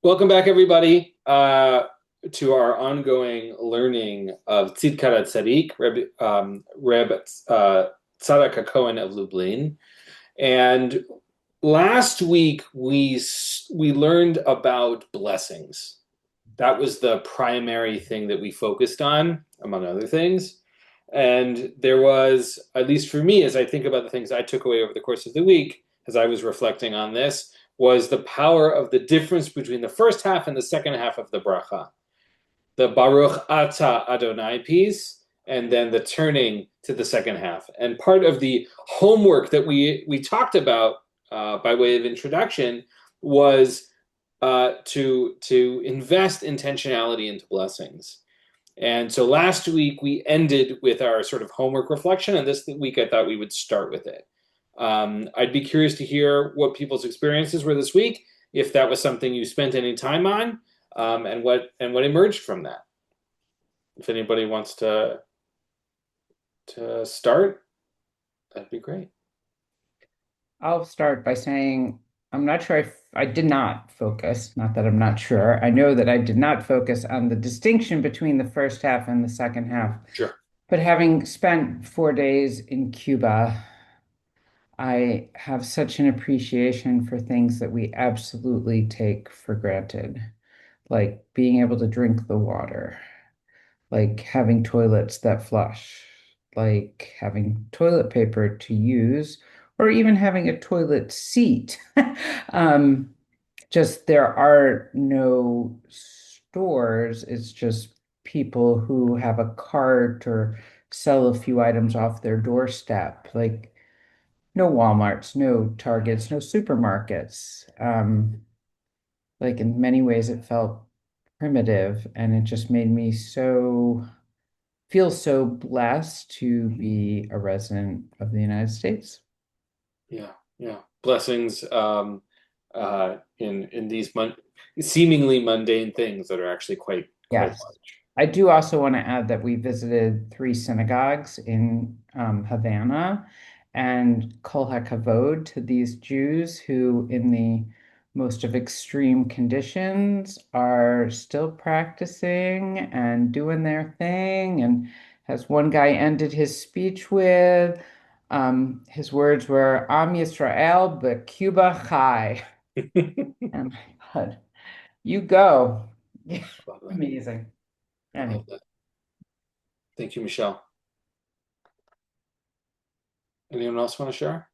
Welcome back, everybody, to our ongoing learning of Tzidkat Tzaddik, Reb Tzadok Cohen of Lublin. And last week we learned about blessings. That was the primary thing that we focused on, among other things. And there was, at least for me, as I think about the things I took away over the course of the week, as I was reflecting on this, was the power of the difference between the first half and the second half of the bracha. The Baruch Ata Adonai piece, and then the turning to the second half. And part of the homework that we talked about by way of introduction was to invest intentionality into blessings. And so last week we ended with our sort of homework reflection, and this week I thought we would start with it. I'd be curious to hear what people's experiences were this week, if that was something you spent any time on, and what emerged from that. If anybody wants to start, that'd be great. I'll start by saying I'm not sure if I did not focus, not that I'm not sure. I know that I did not focus on the distinction between the first half and the second half. Sure. But having spent 4 days in Cuba, I have such an appreciation for things that we absolutely take for granted, like being able to drink the water, like having toilets that flush, like having toilet paper to use, or even having a toilet seat. Um, just there are no stores. It's just people who have a cart or sell a few items off their doorstep. Like no Walmarts, no Targets, no supermarkets. Like in many ways, it felt primitive, and it just made me feel so blessed to be a resident of the United States. Yeah, yeah. Blessings in these seemingly mundane things that are actually quite Yes. large. I do also want to add that we visited three synagogues in Havana, and kol hakavod to these Jews who, in the most of extreme conditions, are still practicing and doing their thing. And as one guy ended his speech with, his words were Am Yisrael beCuba Chai. And I thought, you go. Love that. Amazing. I Anyway. love that. Thank you, Michelle. Anyone else want to share?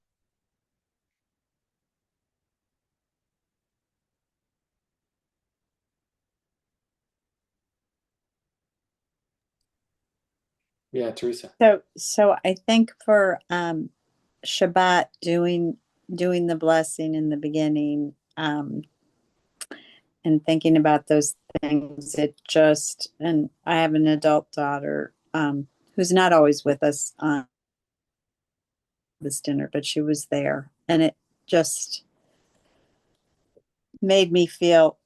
Yeah, Teresa. So I think for Shabbat doing the blessing in the beginning, and thinking about those things, and I have an adult daughter who's not always with us on this dinner, but she was there, and it just made me feel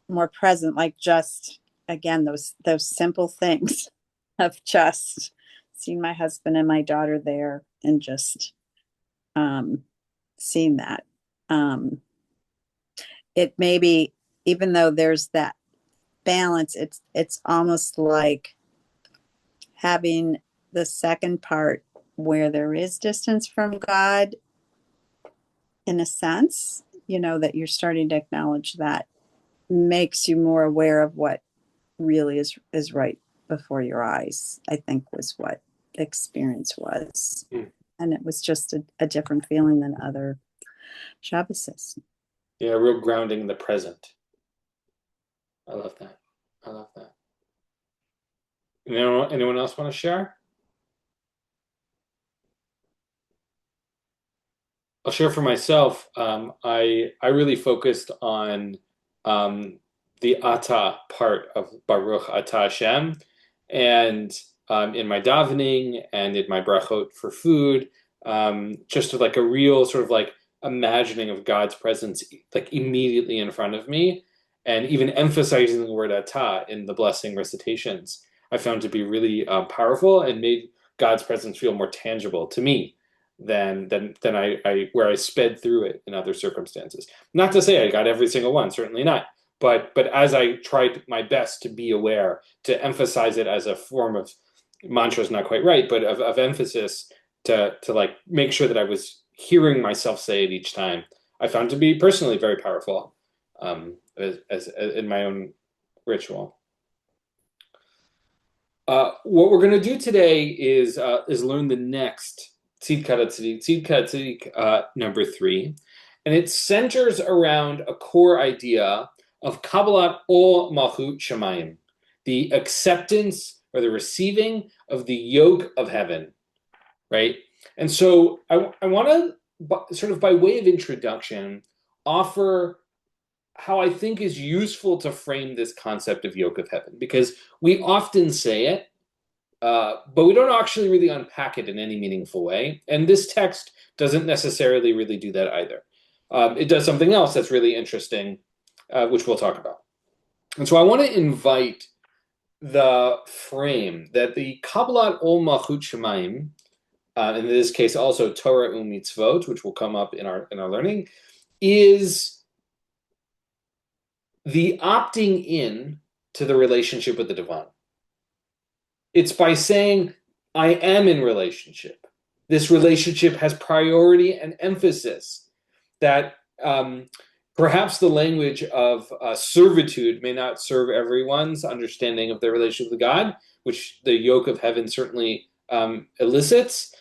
more present, like just again those simple things of just seeing my husband and my daughter there and just um, seeing that. Um, it maybe even though there's that balance, it's almost like having the second part where there is distance from God in a sense, that you're starting to acknowledge that makes you more aware of what really is right before your eyes, I think was what the experience was. Mm. And it was just a different feeling than other Shabbases. Yeah, real grounding in the present. I love that. I love that. Anyone else want to share? I'll share for myself. I really focused on the Ata part of Baruch Ata Hashem, and in my davening and in my brachot for food, just like a real sort of like imagining of God's presence like immediately in front of me, and even emphasizing the word Ata in the blessing recitations, I found to be really powerful and made God's presence feel more tangible to me than I where I sped through it in other circumstances. Not to say I got every single one, certainly not, but as I tried my best to be aware, to emphasize it as a form of mantra is not quite right, but of emphasis to like make sure that I was hearing myself say it each time, I found to be personally very powerful as in my own ritual. What we're going to do today is learn the next Tzidkat Tzadik, number 3, and it centers around a core idea of Kabbalat Ol Malchut Shemayim, the acceptance or the receiving of the yoke of heaven, right? And so I want to, sort of by way of introduction, offer how I think is useful to frame this concept of yoke of heaven, because we often say it, but we don't actually really unpack it in any meaningful way. And this text doesn't necessarily really do that either. It does something else that's really interesting, which we'll talk about. And so I want to invite the frame that the Kabbalat Ol Malchut Shemayim, in this case also Torah U'Mitzvot, which will come up in our learning, is the opting in to the relationship with the divine. It's by saying, I am in relationship. This relationship has priority and emphasis, that perhaps the language of servitude may not serve everyone's understanding of their relationship with God, which the yoke of heaven certainly elicits,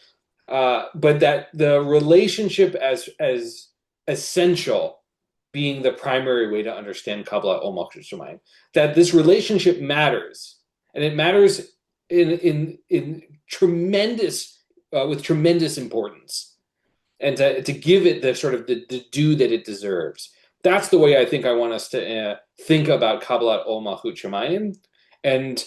but that the relationship as essential being the primary way to understand Kabbalah Ol Malchut Shemayim, that this relationship matters, and it matters in tremendous with tremendous importance, and to give it the sort of the due that it deserves. That's the way I think I want us to think about Kabbalah Ol Malchut Shemayim, and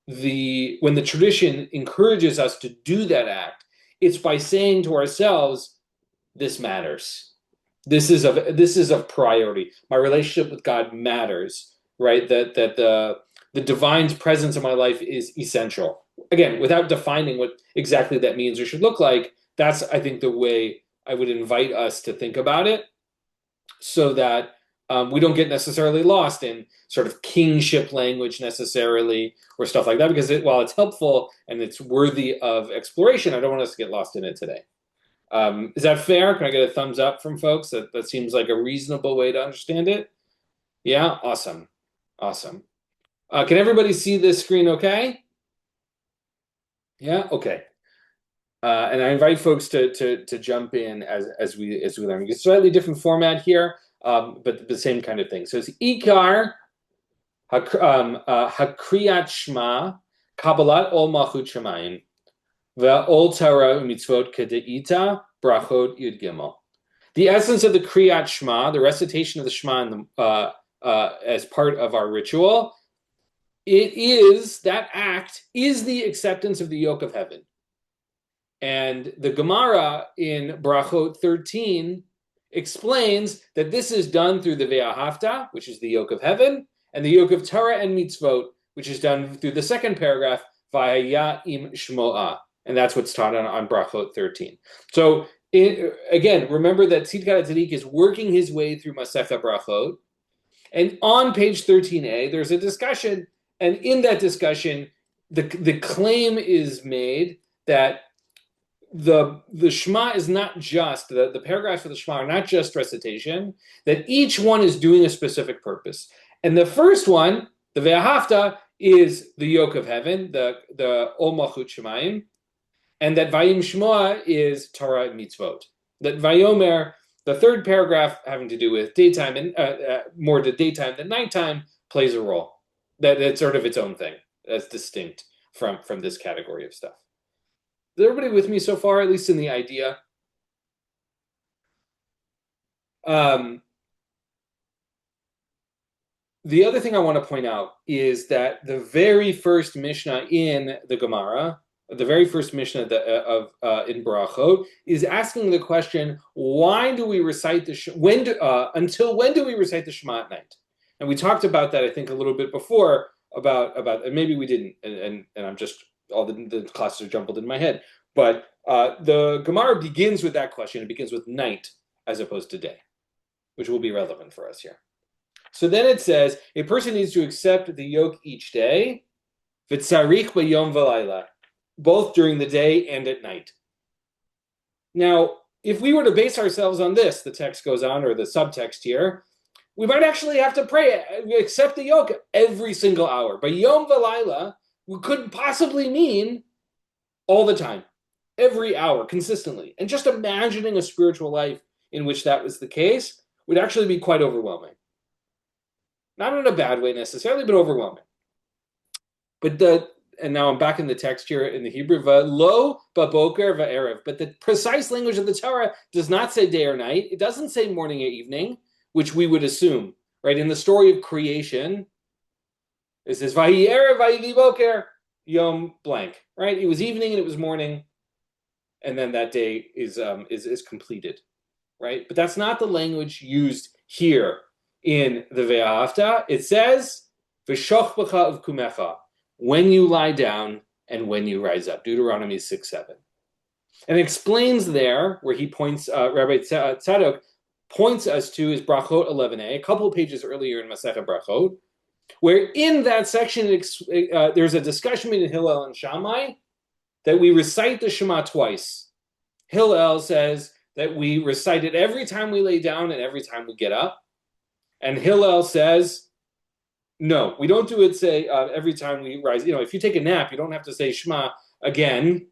when the tradition encourages us to do that act, it's by saying to ourselves, "This matters. This is of priority. My relationship with God matters, right? That the divine's presence in my life is essential." Again, without defining what exactly that means or should look like, that's, I think, the way I would invite us to think about it, so that we don't get necessarily lost in sort of kingship language necessarily or stuff like that, because while it's helpful and it's worthy of exploration, I don't want us to get lost in it today. Is that fair? Can I get a thumbs up from folks? That seems like a reasonable way to understand it. Yeah, awesome. Can everybody see this screen okay? Yeah, okay. And I invite folks to jump in as we learn. It's a slightly different format here, but the same kind of thing. So it's Ikar Hakriyat Shema Kabbalat Ol Malchut Shemayim Ve'ol Torah U'Mitzvot Kedeita Brachot Yud Gimel. The essence of the Kriyat Shema, the recitation of the Shema as part of our ritual, that act is the acceptance of the yoke of heaven. And the Gemara in Brachot 13 explains that this is done through the Ve'ahavta, which is the yoke of heaven, and the yoke of Torah and Mitzvot, which is done through the second paragraph, Va'haya im Shmo'ah. And that's what's taught on Brachot 13. So again, remember that Tzidkat Tzadik is working his way through Masechta Brachot. And on page 13a, there's a discussion. And in that discussion, the claim is made that the Shema is not just, the paragraphs of the Shema are not just recitation, that each one is doing a specific purpose. And the first one, the Ve'ahavta, is the yoke of heaven, the Ol Malchut Shemayim, and that Vayim Shmoa is Torah and Mitzvot. That Vayomer, the third paragraph having to do with daytime and more the daytime than nighttime, plays a role. That it's sort of its own thing, that's distinct from this category of stuff. Is everybody with me so far, at least in the idea? The other thing I want to point out is that the very first Mishnah in the Gemara, the very first Mishnah in Brachot, is asking the question: why do we recite until when do we recite the Shema at night? And we talked about that, I think, a little bit before about and maybe we didn't, and I'm just all the classes are jumbled in my head. But the Gemara begins with that question. It begins with night as opposed to day, which will be relevant for us here. So then it says a person needs to accept the yoke each day, v'tzarich b'yom v'layla, both during the day and at night. Now, if we were to base ourselves on this, the text goes on, or the subtext here, we might actually have to pray, accept the yoke every single hour. But Yom V'Layla could possibly mean all the time, every hour, consistently. And just imagining a spiritual life in which that was the case would actually be quite overwhelming. Not in a bad way necessarily, but overwhelming. And now I'm back in the text here in the Hebrew, lo baboker va'erev. But the precise language of the Torah does not say day or night. It doesn't say morning or evening, which we would assume, right? In the story of creation, it says vayi erev vayi boker yom blank, right? It was evening and it was morning, and then that day is completed, right? But that's not the language used here in the Ve'ahavta. It says v'shoch b'cha uvkumecha, when you lie down and when you rise up, Deuteronomy 6:7. And explains there, where he points, Rabbi Tzadok points us to his Brachot 11a, a couple of pages earlier in Masechet Brachot, where in that section there's a discussion between Hillel and Shammai that we recite the Shema twice. Hillel says that we recite it every time we lay down and every time we get up. And Hillel says, no, we don't do it, say, every time we rise. If you take a nap, you don't have to say Shema again.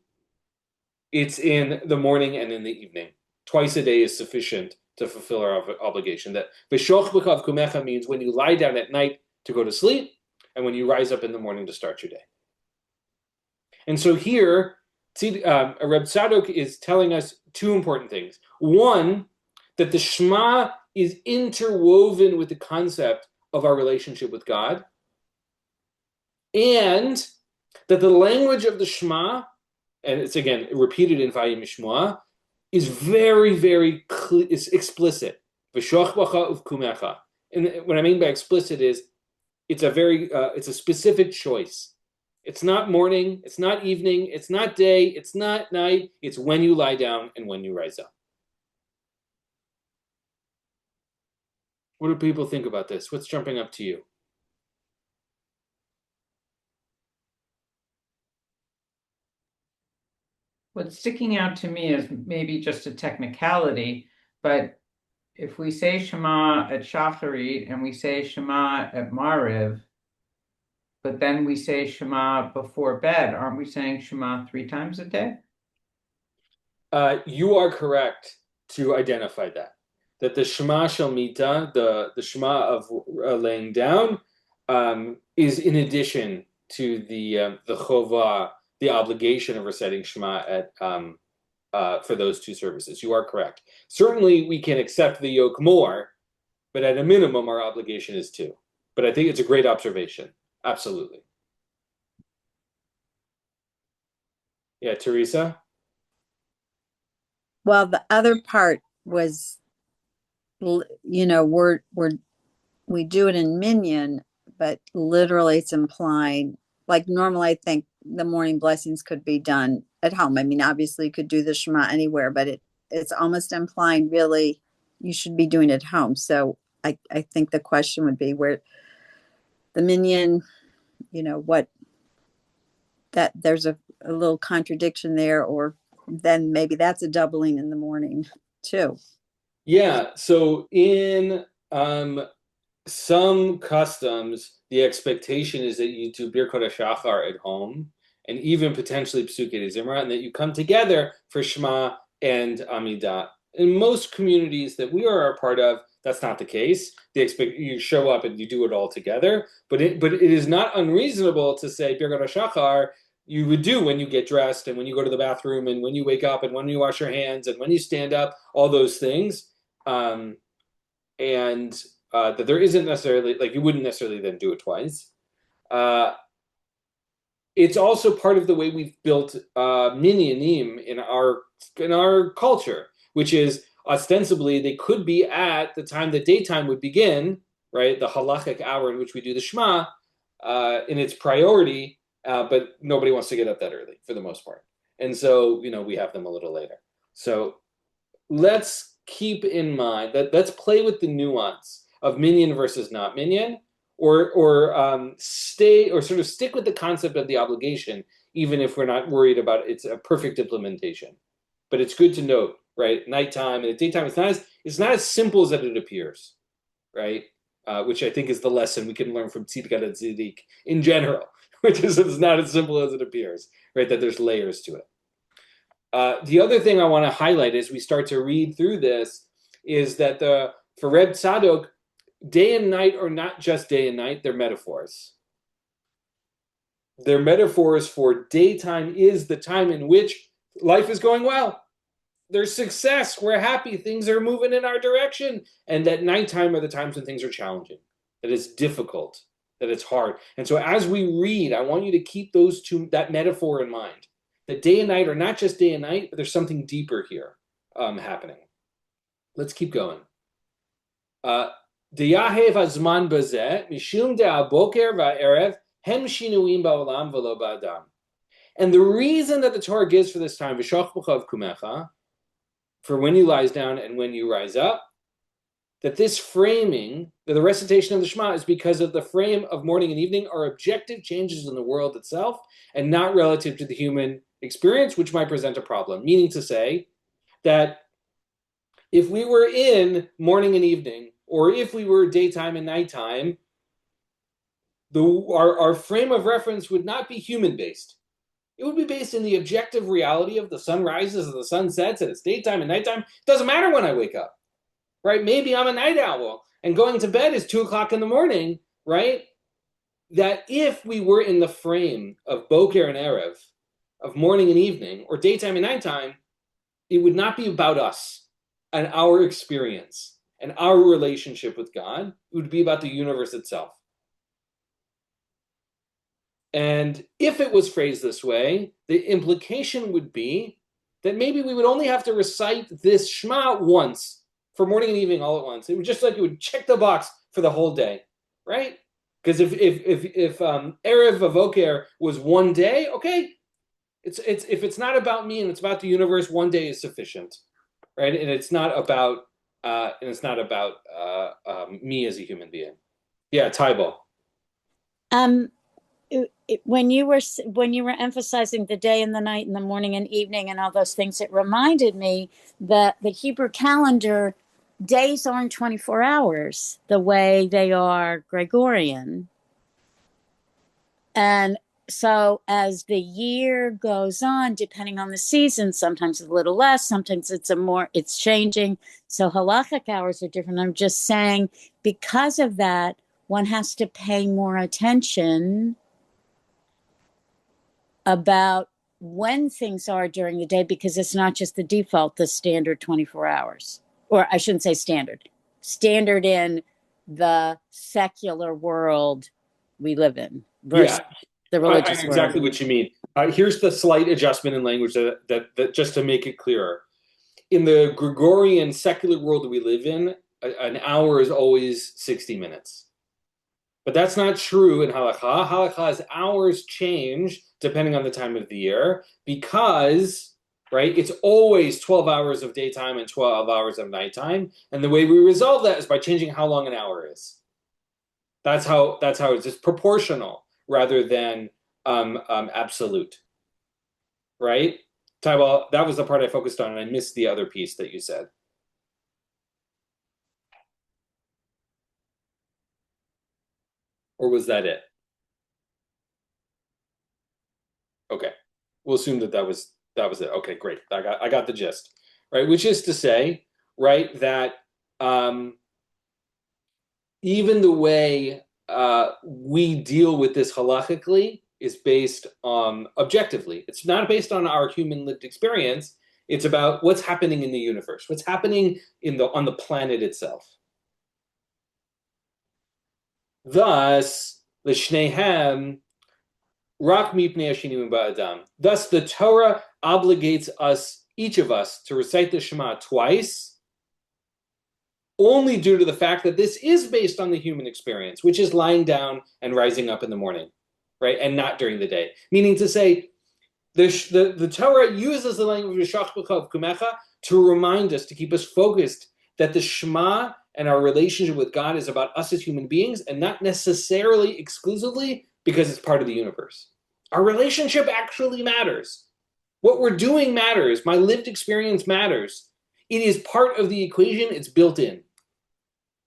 It's in the morning and in the evening. Twice a day is sufficient to fulfill our obligation. That V'shoch b'chav kumecha means when you lie down at night to go to sleep, and when you rise up in the morning to start your day. And so here, Reb Tzadok is telling us two important things. One, that the Shema is interwoven with the concept of our relationship with God, and that the language of the Shema, and it's again repeated in Vayim Mishmoah, is very, very is explicit. V'shoch b'cha uvkumecha. And what I mean by explicit is it's a specific choice. It's not morning, it's not evening, it's not day, it's not night. It's when you lie down and when you rise up. What do people think about this? What's jumping up to you? What's sticking out to me is maybe just a technicality, but if we say Shema at Shacharit and we say Shema at Mariv, but then we say Shema before bed, aren't we saying Shema 3 times a day? You are correct to identify that the Shema Shel Mita, the Shema of laying down, is in addition to the Chovah, the obligation of reciting Shema for those two services. You are correct. Certainly, we can accept the yoke more, but at a minimum, our obligation is 2. But I think it's a great observation. Absolutely. Yeah, Teresa? Well, the other part was, we do it in Minyan, but literally it's implied. Like normally, I think the morning blessings could be done at home. I mean, obviously, you could do the Shema anywhere, but it's almost implying really you should be doing it at home. So I think the question would be where the Minyan, that there's a little contradiction there, or then maybe that's a doubling in the morning too. Yeah, so in some customs, the expectation is that you do Birkot HaShachar at home, and even potentially Psukei Zimra, and that you come together for Shema and Amidah. In most communities that we are a part of, that's not the case. They expect you show up and you do it all together. But it is not unreasonable to say Birkot HaShachar you would do when you get dressed and when you go to the bathroom and when you wake up and when you wash your hands and when you stand up, all those things. And that there isn't necessarily, like you wouldn't necessarily then do it twice. It's also part of the way we've built minyanim in our culture, which is ostensibly they could be at the time that daytime would begin, right? The halachic hour in which we do the Shema in its priority, but nobody wants to get up that early for the most part. And so, we have them a little later. So let's keep in mind that let's play with the nuance of minyan versus not minyan, or stick with the concept of the obligation, even if we're not worried about it's a perfect implementation. But it's good to note, right? Nighttime and daytime, it's not as simple as that it appears, right? Which I think is the lesson we can learn from Tzidkat and Tzidik in general, which is it's not as simple as it appears, right? That there's layers to it. The other thing I want to highlight as we start to read through this is that for Reb Tzadok, day and night are not just day and night, they're metaphors. They're metaphors for daytime is the time in which life is going well. There's success, we're happy, things are moving in our direction. And that nighttime are the times when things are challenging, that it's difficult, that it's hard. And so as we read, I want you to keep that metaphor in mind. That day and night are not just day and night, but there's something deeper here happening. Let's keep going. Deyahev hazman bazeh mishum de'aboker va'erev hem shinuim ba'olam v'lo ba'adam. And the reason that the Torah gives for this time, v'shach b'chav kumecha, for when you lie down and when you rise up, that this framing, that the recitation of the Shema is because of the frame of morning and evening are objective changes in the world itself and not relative to the human experience, which might present a problem. Meaning to say that if we were in morning and evening, or if we were daytime and nighttime, our frame of reference would not be human-based. It would be based in the objective reality of the sun rises and the sun sets, and it's daytime and nighttime. It doesn't matter when I wake up, right? Maybe I'm a night owl, and going to bed is 2 o'clock in the morning, right? That if we were in the frame of Boker and Erev, of morning and evening, or daytime and nighttime, it would not be about us and our experience and our relationship with God. It would be about the universe itself. And if it was phrased this way, the implication would be that maybe we would only have to recite this Shema once for morning and evening all at once. It would just like it would check the box for the whole day, right? Because if Erev Vavoker was one day, okay, it's if it's not about me and it's about the universe, one day is sufficient, right? And it's not about me as a human being. Yeah, Tybal. When you were emphasizing the day and the night and the morning and evening and all those things, it reminded me that the Hebrew calendar days aren't 24 hours the way they are Gregorian. And so as the year goes on, depending on the season, sometimes it's a little less, sometimes it's changing. So halachic hours are different. I'm just saying because of that, one has to pay more attention about when things are during the day, because it's not just the default, the standard 24 hours. Or I shouldn't say standard in the secular world we live in versus the religious world. Exactly what you mean. Here's the slight adjustment in language that just to make it clearer. In the Gregorian secular world that we live in, an hour is always 60 minutes. But that's not true in halakha. Halakha's hours change depending on the time of the year because, right, it's always 12 hours of daytime and 12 hours of nighttime. And the way we resolve that is by changing how long an hour is. That's how it's just proportional rather than absolute, right? Tybal, that was the part I focused on, and I missed the other piece that you said. Or was that it? Okay, we'll assume that was it. Okay, great. I got the gist, right? Which is to say, right, that even the way we deal with this halachically is based objectively. It's not based on our human lived experience. It's about what's happening in the universe, what's happening on the planet itself. Thus, l'shneihem rak mipnei hashinim ba'adam. Thus, the Torah obligates us, each of us, to recite the Shema twice, only due to the fact that this is based on the human experience, which is lying down and rising up in the morning, right, and not during the day. Meaning to say, the Torah uses the language of Shach B'chav Kumecha to remind us, to keep us focused, that the Shema and our relationship with God is about us as human beings and not necessarily exclusively because it's part of the universe. Our relationship actually matters. What we're doing matters. My lived experience matters. It is part of the equation. It's built in.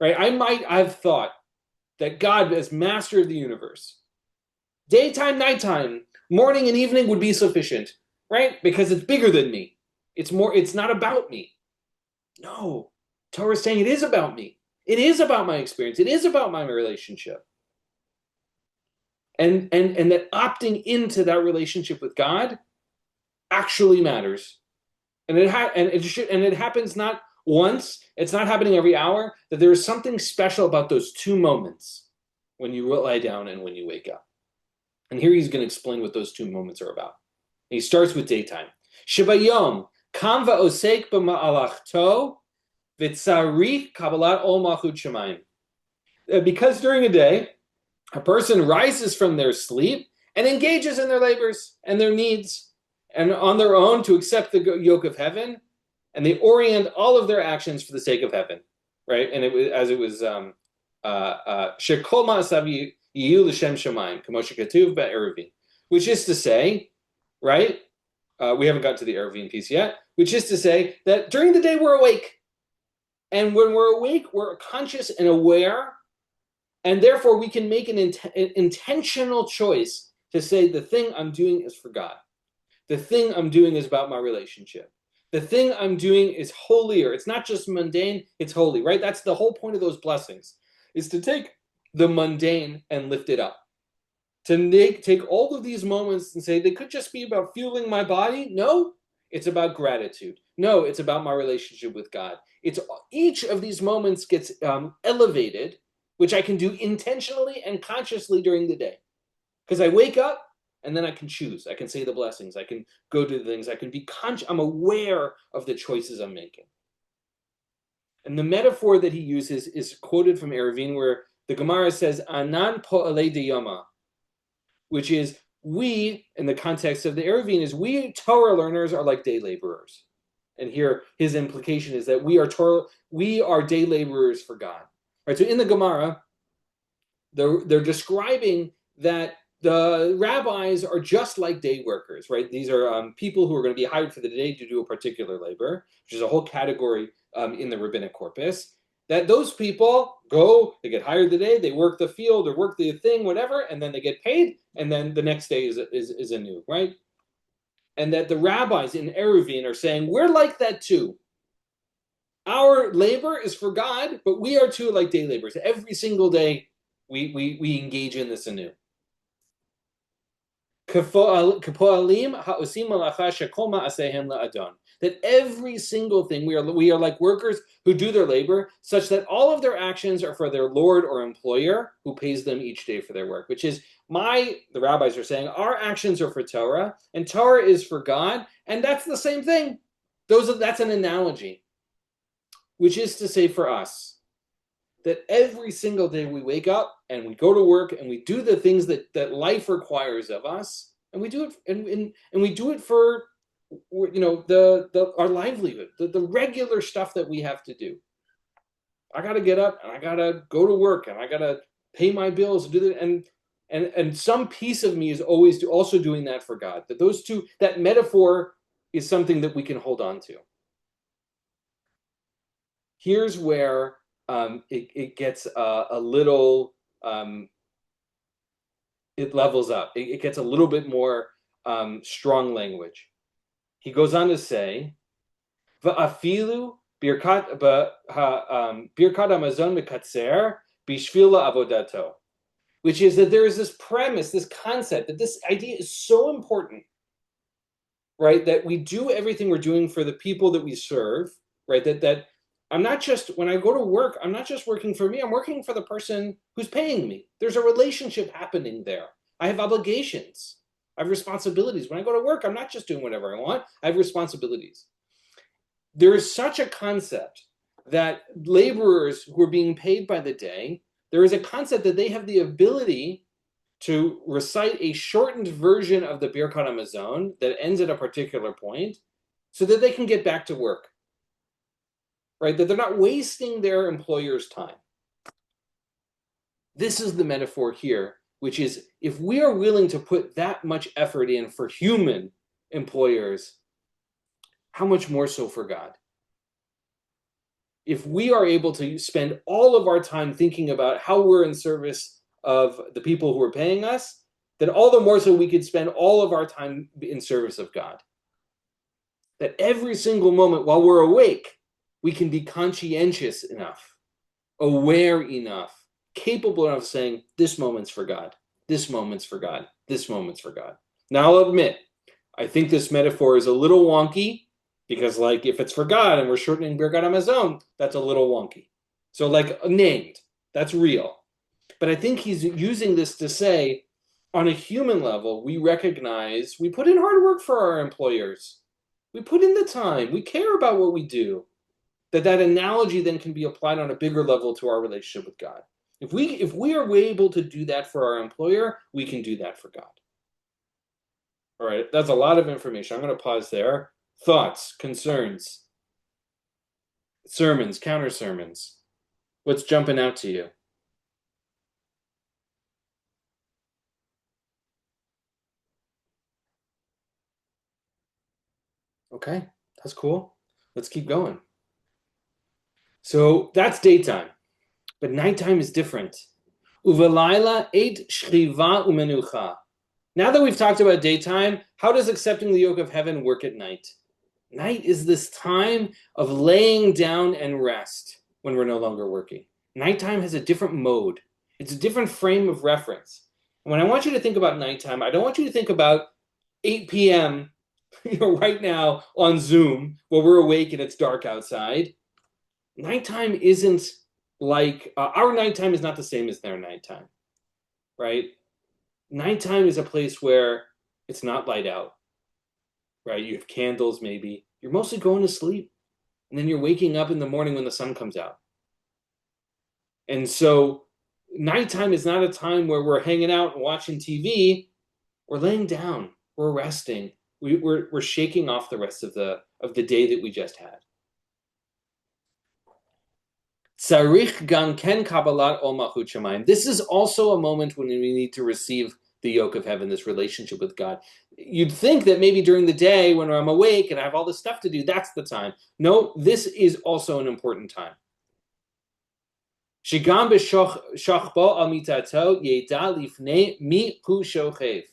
Right? I might have thought that God, as master of the universe, daytime, nighttime, morning and evening would be sufficient, right? Because it's bigger than me. It's not about me. No. Torah is saying it is about me. It is about my experience. It is about my relationship. And that opting into that relationship with God actually matters. And it happens not once, it's not happening every hour, that there is something special about those two moments when you lie down and when you wake up. And here he's going to explain what those two moments are about. And he starts with daytime. Shibayom, kam va'osek b'ma'alachto, v'tzarich kabbalat ol malchut shamayim. Because during a day, a person rises from their sleep and engages in their labors and their needs, and on their own to accept the yoke of heaven, and they orient all of their actions for the sake of heaven, right? And it was shekol ma'asav yiyu l'shem shamayim, k'moshe katuv ba'eruvin, which is to say, right? We haven't got to the Eruvin piece yet, which is to say that during the day we're awake, and when we're awake, we're conscious and aware, and therefore we can make an intentional choice to say the thing I'm doing is for God. The thing I'm doing is about my relationship. The thing I'm doing is holier. It's not just mundane, it's holy, right? That's the whole point of those blessings, is to take the mundane and lift it up. To take all of these moments and say they could just be about fueling my body. No, it's about gratitude. No, it's about my relationship with God. It's each of these moments gets elevated, which I can do intentionally and consciously during the day. Because I wake up, and then I can choose. I can say the blessings. I can go do the things. I can be conscious. I'm aware of the choices I'm making. And the metaphor that he uses is quoted from Eruvin, where the Gemara says, Anan po'alei deyama, which is we, in the context of the Eruvin, is we Torah learners are like day laborers. And here his implication is that we are day laborers for God. Right? So in the Gemara, they're describing that the rabbis are just like day workers, right? These are people who are going to be hired for the day to do a particular labor, which is a whole category in the rabbinic corpus. That those people go, they get hired the day, they work the field or work the thing, whatever, and then they get paid, and then the next day is anew, right? And that the rabbis in Eruvin are saying, we're like that too. Our labor is for God, but we are too like day laborers. Every single day we engage in this anew. That every single thing we are like workers who do their labor, such that all of their actions are for their Lord or employer, who pays them each day for their work. Which is the rabbis are saying our actions are for Torah, and Torah is for God, and that's the same thing. That's an analogy, which is to say for us, that every single day we wake up and we go to work and we do the things that life requires of us, and we do it and we do it for our livelihood, the regular stuff that we have to do. I got to get up and I got to go to work and I got to pay my bills and do that, and some piece of me is always also doing that for God. That metaphor is something that we can hold on to. Here's where it gets a little, it levels up. It gets a little bit more strong language. He goes on to say, "Va'afilu birkat hamazon mekatzer bishvila avodato," which is that there is this premise, this concept, that this idea is so important, right? That we do everything we're doing for the people that we serve, right? That I'm not just, when I go to work, I'm not just working for me, I'm working for the person who's paying me. There's a relationship happening there. I have obligations. I have responsibilities. When I go to work, I'm not just doing whatever I want. I have responsibilities. There is such a concept that laborers who are being paid by the day, there is a concept that they have the ability to recite a shortened version of the Birkat Hamazon that ends at a particular point so that they can get back to work. right? That they're not wasting their employer's time. This is the metaphor here, which is if we are willing to put that much effort in for human employers, how much more so for God? If we are able to spend all of our time thinking about how we're in service of the people who are paying us, then all the more so we could spend all of our time in service of God. That every single moment while we're awake, we can be conscientious enough, aware enough, capable enough of saying, this moment's for God, this moment's for God, this moment's for God. Now I'll admit, I think this metaphor is a little wonky, because like if it's for God and we're shortening Birkat Hamazon, that's a little wonky. So like named, that's real. But I think he's using this to say, on a human level, we recognize we put in hard work for our employers. We put in the time. We care about what we do. That analogy then can be applied on a bigger level to our relationship with God. If we are able to do that for our employer, we can do that for God. All right, that's a lot of information. I'm going to pause there. Thoughts, concerns, sermons, counter sermons. What's jumping out to you? Okay, that's cool. Let's keep going. So that's daytime, but nighttime is different. Uvelayla eit shchiva umenucha. Now that we've talked about daytime, how does accepting the yoke of heaven work at night? Night is this time of laying down and rest when we're no longer working. Nighttime has a different mode. It's a different frame of reference. And when I want you to think about nighttime, I don't want you to think about 8 p.m. Right now on Zoom while we're awake and it's dark outside. Nighttime isn't like, our nighttime is not the same as their nighttime, right? Nighttime is a place where it's not light out, right? You have candles maybe. You're mostly going to sleep. And then you're waking up in the morning when the sun comes out. And so nighttime is not a time where we're hanging out and watching TV. We're laying down. We're resting. We're shaking off the rest of the day that we just had. Tzarich gan ken kabbalat ol malchut shamayim. This is also a moment when we need to receive the yoke of heaven, this relationship with God. You'd think that maybe during the day when I'm awake and I have all this stuff to do, that's the time. No, this is also an important time. Shigam b'shachbo al mitato yeda lifnei mi hu shochev.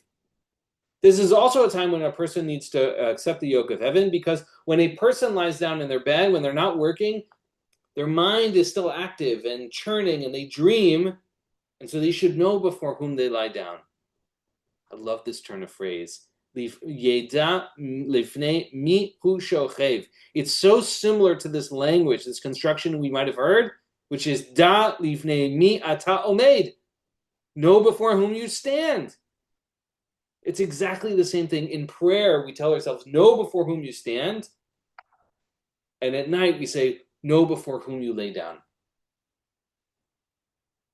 This is also a time when a person needs to accept the yoke of heaven, because when a person lies down in their bed, when they're not working, their mind is still active and churning and they dream, and so they should know before whom they lie down. I love this turn of phrase. Yeda lifnei mi hu shochev. It's so similar to this language, this construction we might have heard, which is da lifnei mi ata omed. Know before whom you stand. It's exactly the same thing. In prayer, we tell ourselves, know before whom you stand. And at night, we say, know before whom you lay down.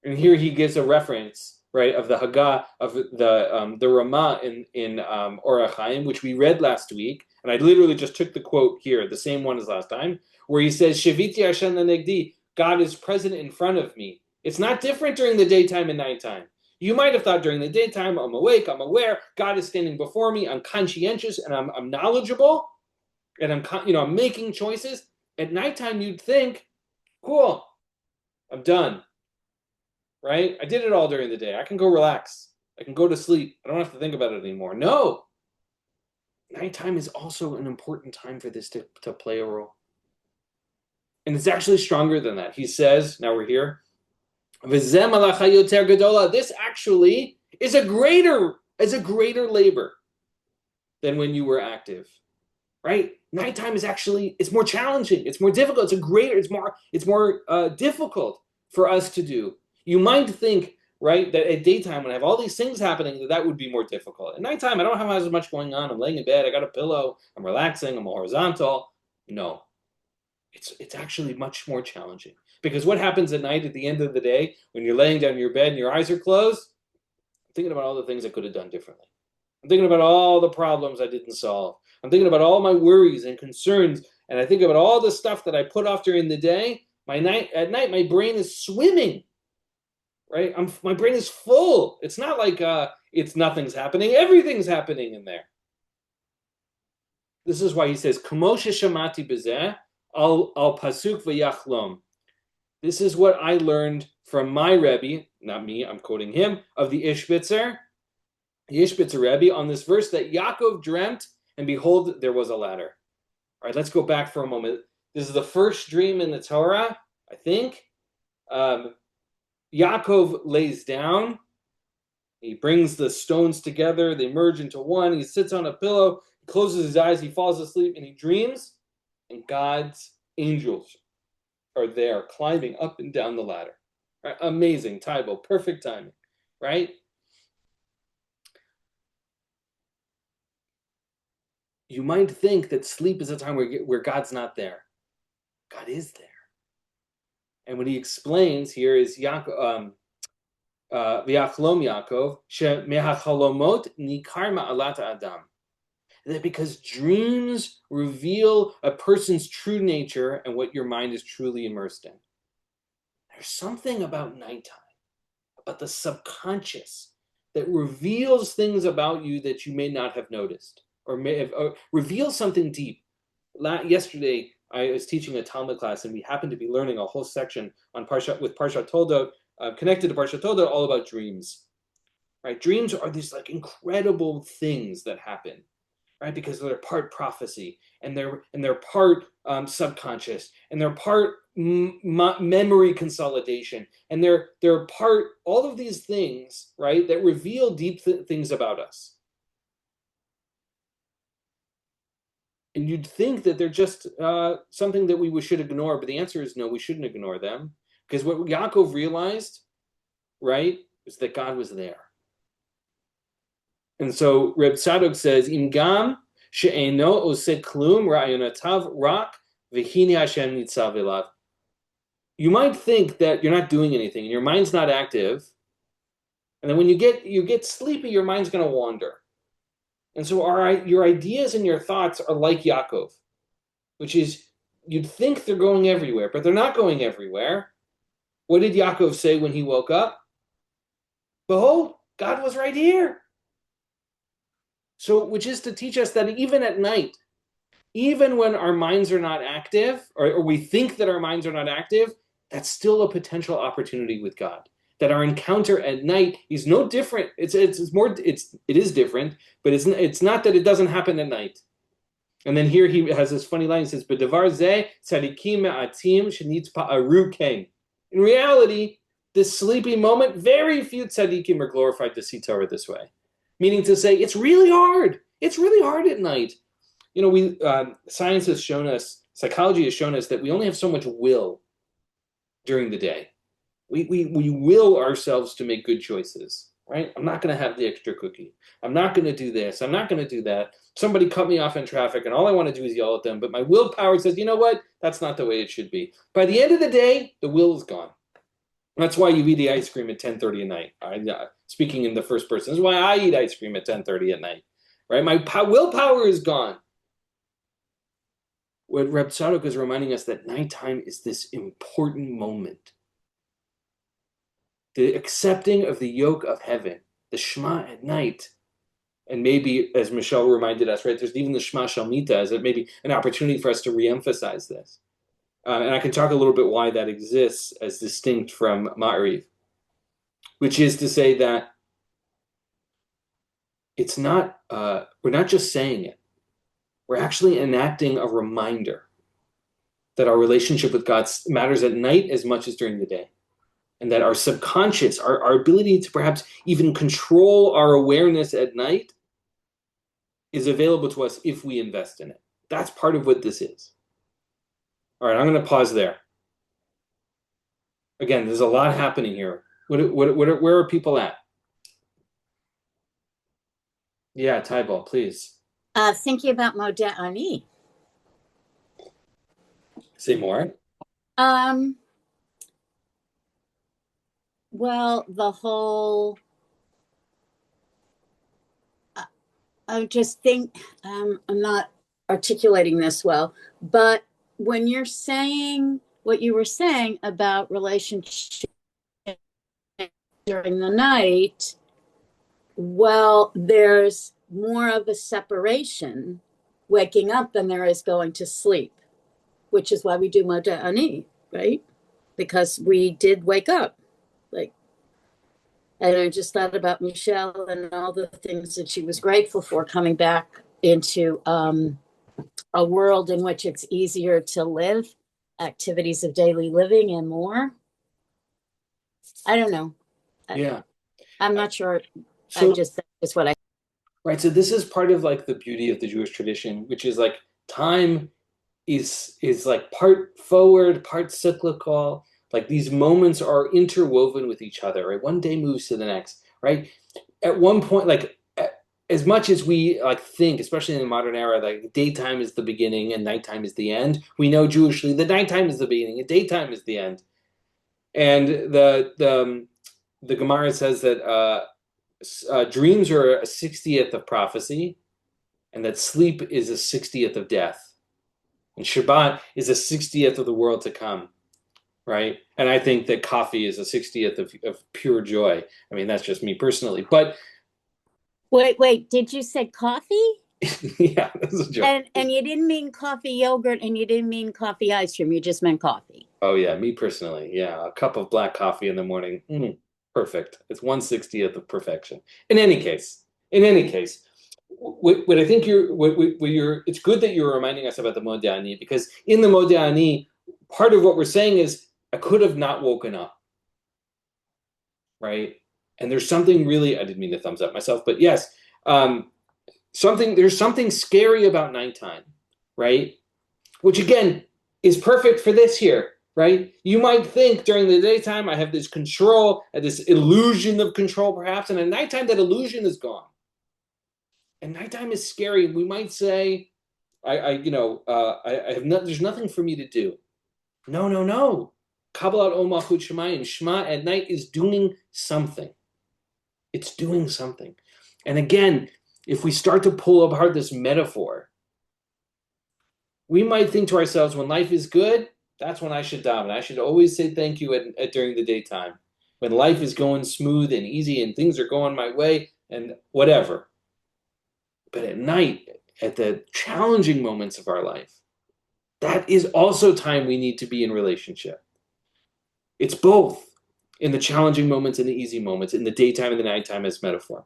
And here he gives a reference, right, of the Haggah, of the Ramah in Orach Chaim, which we read last week. And I literally just took the quote here, the same one as last time, where he says, Sheviti Hashem lenegdi, God is present in front of me. It's not different during the daytime and nighttime. You might have thought during the daytime, I'm awake, I'm aware, God is standing before me, I'm conscientious, and I'm knowledgeable, and I'm making choices. At nighttime, you'd think, cool, I'm done, right? I did it all during the day. I can go relax. I can go to sleep. I don't have to think about it anymore. No. Nighttime is also an important time for this to play a role. And it's actually stronger than that. He says, now we're here, this actually is a greater labor than when you were active, right? Nighttime is actually, it's more challenging, it's more difficult, it's more difficult for us to do. You might think, right, that at daytime when I have all these things happening, that would be more difficult. At nighttime, I don't have as much going on. I'm laying in bed, I got a pillow, I'm relaxing, I'm horizontal. No, it's actually much more challenging. Because what happens at night at the end of the day, when you're laying down in your bed and your eyes are closed? I'm thinking about all the things I could have done differently. I'm thinking about all the problems I didn't solve. I'm thinking about all my worries and concerns and I think about all the stuff that I put off during the day, at night, my brain is swimming, right? My brain is full. It's not like it's nothing's happening. Everything's happening in there. This is why he says, Kamosha Shamati Bezeh, al Pasuk v'yachlom. This is what I learned from my Rebbe, not me, I'm quoting him, of the Ishbitzer Rebbe, on this verse that Yaakov dreamt, and behold, there was a ladder. All right, let's go back for a moment. This is the first dream in the Torah, I think. Yaakov lays down. He brings the stones together. They merge into one. He sits on a pillow. He closes his eyes. He falls asleep, and he dreams. And God's angels are there climbing up and down the ladder. Right? Amazing. Taibo. Perfect timing. Right? You might think that sleep is a time where God's not there. God is there. And what he explains here is V'yachlom Yaakov, she'mehachalomot nikar ma'alat Adam. That because dreams reveal a person's true nature and what your mind is truly immersed in. There's something about nighttime, about the subconscious, that reveals things about you that you may not have noticed, or may have reveals something deep. Yesterday, I was teaching a Talmud class, and we happened to be learning a whole section on Parshat Toldot, connected to Parshat Toldot, all about dreams. Right? Dreams are these like incredible things that happen, right? Because they're part prophecy, and they're part subconscious, and they're part memory consolidation, and they're part all of these things, right? That reveal deep things about us. And you'd think that they're just something that we should ignore, but the answer is no, we shouldn't ignore them. Because what Yaakov realized, right, is that God was there. And so Reb Tzadok says, Im gam she'eno oseh klum ra'ayonotav rak v'hini Hashem nitzav elav. You might think that you're not doing anything, and your mind's not active. And then when you get sleepy, your mind's going to wander. And so your ideas and your thoughts are like Yaakov, which is you'd think they're going everywhere, but they're not going everywhere. What did Yaakov say when he woke up? Behold, God was right here. So, which is to teach us that even at night, even when our minds are not active, or we think that our minds are not active, that's still a potential opportunity with God. That our encounter at night is no different. It is different, but it's not that it doesn't happen at night. And then here he has this funny line. He says, "B'davar zeh tzadikim me'atim shenitz pa'aru kain." In reality, this sleepy moment, very few tzadikim are glorified to see Torah this way. Meaning to say, it's really hard. It's really hard at night. You know, science has shown us, psychology has shown us that we only have so much will during the day. We will ourselves to make good choices, right? I'm not going to have the extra cookie. I'm not going to do this. I'm not going to do that. Somebody cut me off in traffic, and all I want to do is yell at them. But my willpower says, you know what? That's not the way it should be. By the end of the day, the will is gone. That's why you eat the ice cream at 10:30 at night. Speaking in the first person, that's why I eat ice cream at 10:30 at night, right? My willpower is gone. What Reb Tzadok is reminding us that nighttime is this important moment. The accepting of the yoke of heaven, the Shema at night, and maybe, as Michelle reminded us, right, there's even the Shema Shalmita as maybe an opportunity for us to reemphasize this. And I can talk a little bit why that exists as distinct from Ma'ariv, which is to say that it's not, we're not just saying it. We're actually enacting a reminder that our relationship with God matters at night as much as during the day. And that our subconscious, our ability to perhaps even control our awareness at night is available to us if we invest in it. That's part of what this is. All right, I'm going to pause there. Again, there's a lot happening here. Where are people at? Yeah, Tybal, please. Thinking about Modeh Ani. Say more. Well, the whole, I just think, I'm not articulating this well, but when you're saying what you were saying about relationship during the night, well, there's more of a separation waking up than there is going to sleep, which is why we do Moda Ani, right? Because we did wake up. Like, and I just thought about Michelle and all the things that she was grateful for coming back into a world in which it's easier to live, activities of daily living and more. I don't know. Yeah. I'm not sure. So, I just think it's what I. right. So this is part of like the beauty of the Jewish tradition, which is like time is like part forward, part cyclical. Like these moments are interwoven with each other, right? One day moves to the next, right? At one point, like as much as we like think, especially in the modern era, like daytime is the beginning and nighttime is the end. We know Jewishly that nighttime is the beginning and daytime is the end. And the Gemara says that dreams are a 60th of prophecy, and that sleep is a 60th of death, and Shabbat is a 60th of the world to come, right? And I think that coffee is a 60th of pure joy. I mean, that's just me personally, but Wait, did you say coffee? yeah, that's a joke. And you didn't mean coffee yogurt, and you didn't mean coffee ice cream. You just meant coffee. Oh yeah, me personally, yeah, a cup of black coffee in the morning, perfect. It's 1/60th of perfection. In any case, what I think it's good that you're reminding us about the Modeh Ani, because in the Modeh Ani, part of what we're saying is I could have not woken up, right? And there's something really, I didn't mean to thumbs up myself, but yes, there's something scary about nighttime, right? Which again is perfect for this here, right? You might think during the daytime I have this control, this illusion of control perhaps, and at nighttime that illusion is gone. And nighttime is scary. We might say, I have there's nothing for me to do. No. Kabbalat Ol Malchut Shemayim, Shema at night is doing something. It's doing something. And again, if we start to pull apart this metaphor, we might think to ourselves, when life is good, that's when I should daven. I should always say thank you during the daytime. When life is going smooth and easy and things are going my way and whatever. But at night, at the challenging moments of our life, that is also time we need to be in relationship. It's both in the challenging moments and the easy moments, in the daytime and the nighttime as metaphor.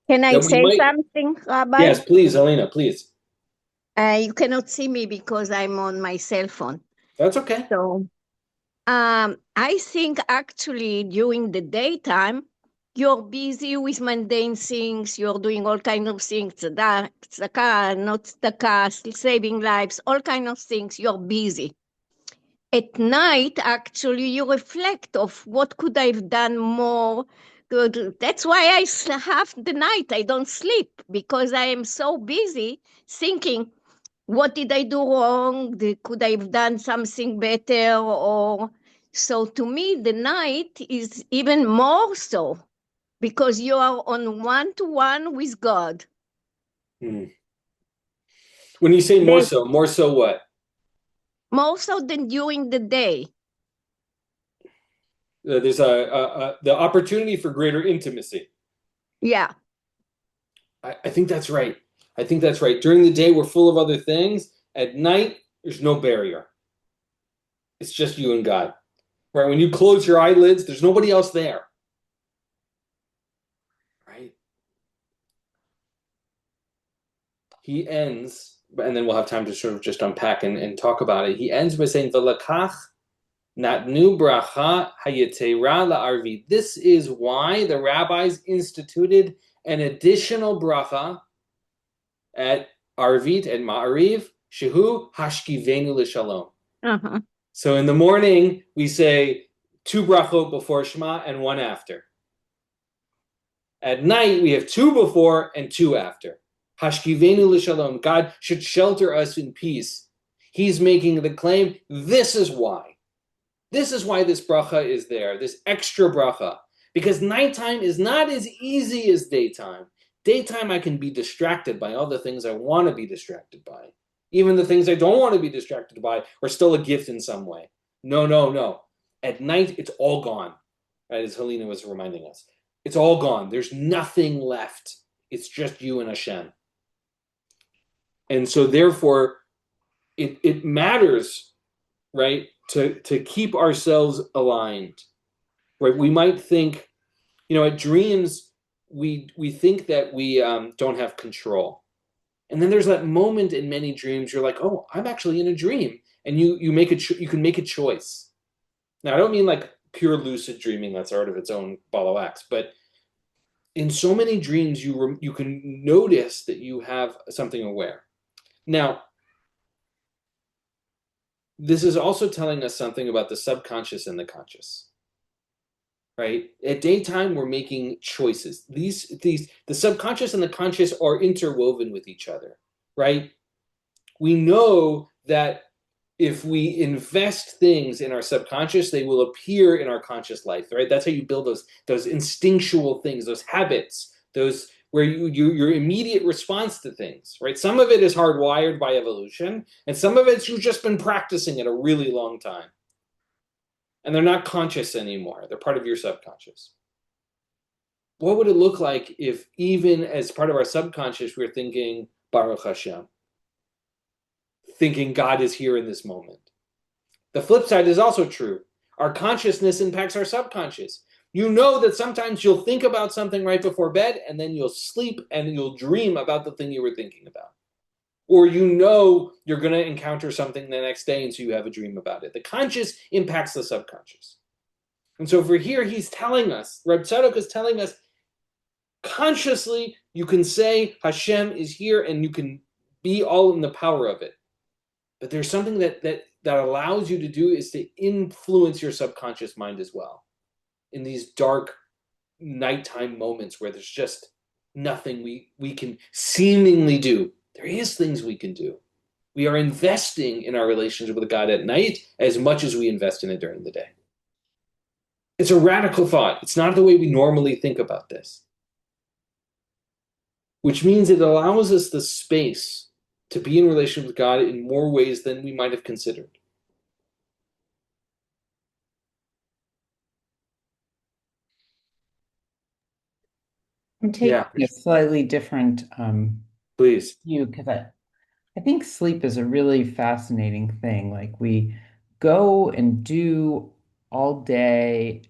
Can I say something, Rabbi? Yes, please, Elena, please. You cannot see me because I'm on my cell phone. That's okay. So I think actually during the daytime, you're busy with mundane things. You're doing all kinds of things, tzedakah, not tzedakah, saving lives, all kinds of things. You're busy. At night, actually, you reflect of what could I have done more good. That's why I have the night. I don't sleep because I am so busy thinking, what did I do wrong? Could I have done something better? Or so to me, the night is even more so because you are on one-to-one with God. When you say more so what? More so than during the day. There's the opportunity for greater intimacy. Yeah. I think that's right. During the day, we're full of other things. At night, there's no barrier. It's just you and God. Right? When you close your eyelids, there's nobody else there. Right? He ends, and then we'll have time to sort of just unpack and talk about it. He ends by saying, V'lakach natnu bracha hayetera la'arvi. This is why the rabbis instituted an additional bracha at Arvit and Ma'ariv, Shehu Hashkivenu L'Shalom. Uh-huh. So in the morning, we say 2 brachot before Shema and 1 after. At night, we have 2 before and 2 after. Hashkivenu L'Shalom. God should shelter us in peace. He's making the claim, this is why. This is why this bracha is there, this extra bracha. Because nighttime is not as easy as daytime. Daytime, I can be distracted by all the things I want to be distracted by. Even the things I don't want to be distracted by are still a gift in some way. No, no, no. At night, it's all gone, right? As Helena was reminding us. It's all gone. There's nothing left. It's just you and Hashem. And so therefore, it matters, right, to keep ourselves aligned. Right? We might think, at dreams, we think that we don't have control. And then there's that moment in many dreams, you're like, oh, I'm actually in a dream. And you can make a choice. Now, I don't mean like pure lucid dreaming that's out of its own ball of wax, but in so many dreams, you can notice that you have something aware. Now, this is also telling us something about the subconscious and the conscious. Right? At daytime, we're making choices. The subconscious and the conscious are interwoven with each other, right? We know that if we invest things in our subconscious, they will appear in our conscious life, right? That's how you build those instinctual things, those habits, those where your immediate response to things, right? Some of it is hardwired by evolution, and some of it's you've just been practicing it a really long time. And they're not conscious anymore. They're part of your subconscious. What would it look like if even as part of our subconscious, we're thinking, Baruch Hashem, thinking God is here in this moment? The flip side is also true. Our consciousness impacts our subconscious. You know that sometimes you'll think about something right before bed, and then you'll sleep and you'll dream about the thing you were thinking about. Or you're going to encounter something the next day, and so you have a dream about it. The conscious impacts the subconscious. And so over here, he's telling us, Reb Tzadok is telling us, consciously, you can say Hashem is here, and you can be all in the power of it. But there's something that allows you to do is to influence your subconscious mind as well. In these dark nighttime moments where there's just nothing we can seemingly do. There is things we can do. We are investing in our relationship with God at night as much as we invest in it during the day. It's a radical thought. It's not the way we normally think about this. Which means it allows us the space to be in relationship with God in more ways than we might have considered. I'm taking a slightly different Please. view because I think sleep is a really fascinating thing. Like we go and do all day,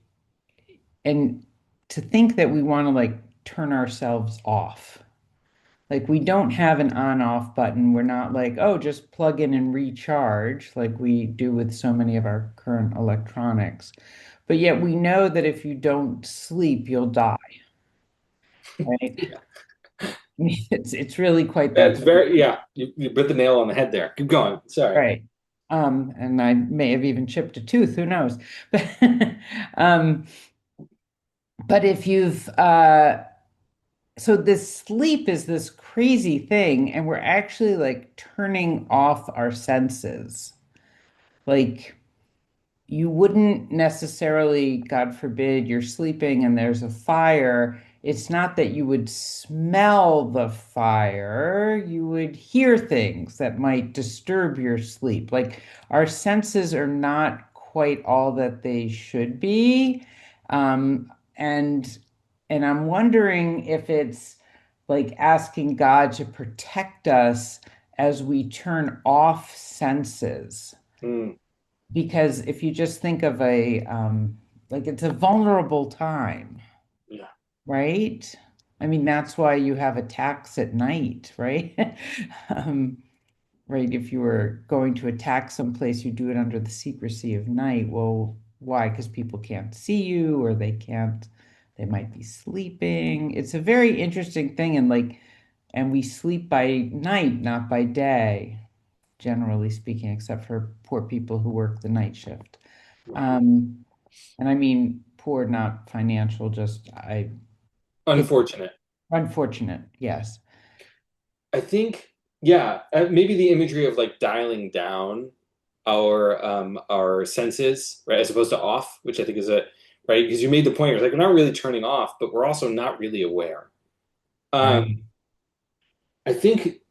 and to think that we want to like turn ourselves off. Like we don't have an on-off button. We're not like, oh, just plug in and recharge like we do with so many of our current electronics. But yet we know that if you don't sleep, you'll die. Right? Yeah. It's really quite that. It's very, yeah, you put the nail on the head there. Keep going. Sorry. Right. And I may have even chipped a tooth, who knows? But if you've so this sleep is this crazy thing, and we're actually like turning off our senses. Like you wouldn't necessarily, God forbid, you're sleeping and there's a fire. It's not that you would smell the fire, you would hear things that might disturb your sleep. Like our senses are not quite all that they should be. And I'm wondering if it's like asking God to protect us as we turn off senses. Because if you just think of like it's a vulnerable time. Yeah. Right? I mean, that's why you have attacks at night, right? Right. If you were going to attack someplace, you do it under the secrecy of night. Well, why? Because people can't see you, or they might be sleeping. It's a very interesting thing. And we sleep by night, not by day, generally speaking, except for poor people who work the night shift. And I mean, poor, not financial, Unfortunate. Unfortunate, yes. I think, yeah, maybe the imagery of like dialing down our senses, right, as opposed to off, which I think is right, because you made the point, it's like we're not really turning off, but we're also not really aware. I think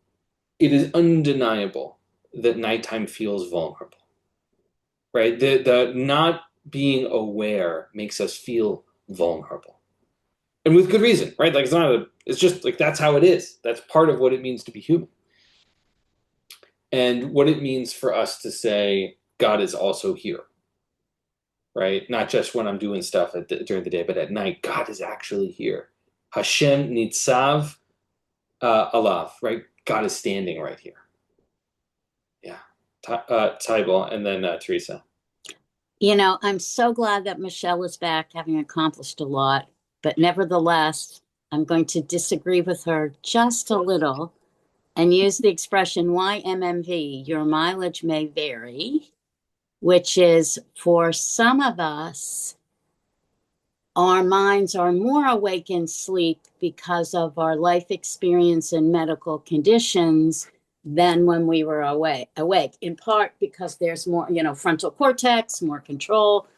it is undeniable that nighttime feels vulnerable, right? The not being aware makes us feel vulnerable. And with good reason, right? Like it's just like that's how it is. That's part of what it means to be human. And what it means for us to say, God is also here, right? Not just when I'm doing stuff during the day, but at night, God is actually here. Hashem nitzav alav, right? God is standing right here. Yeah. Tybal, and then Teresa. I'm so glad that Michelle is back, having accomplished a lot. But nevertheless, I'm going to disagree with her just a little and use the expression YMMV, your mileage may vary, which is for some of us, our minds are more awake in sleep because of our life experience and medical conditions than when we were awake, in part because there's more, frontal cortex, more control,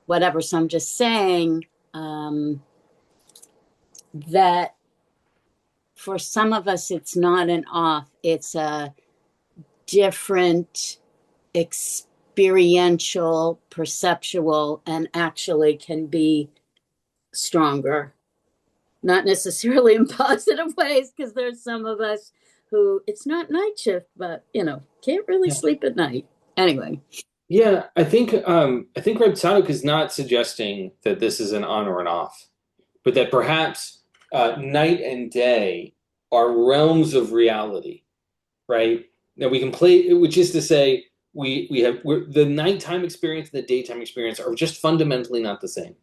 whatever. So I'm just saying that for some of us, it's not an off, it's a different experiential, perceptual, and actually can be stronger. Not necessarily in positive ways, because there's some of us who it's not night shift, but can't really sleep at night. Anyway. Yeah, I think Reb Tzadok is not suggesting that this is an on or an off, but that perhaps night and day are realms of reality, right? Now we can play, which is to say, the nighttime experience and the daytime experience are just fundamentally not the same,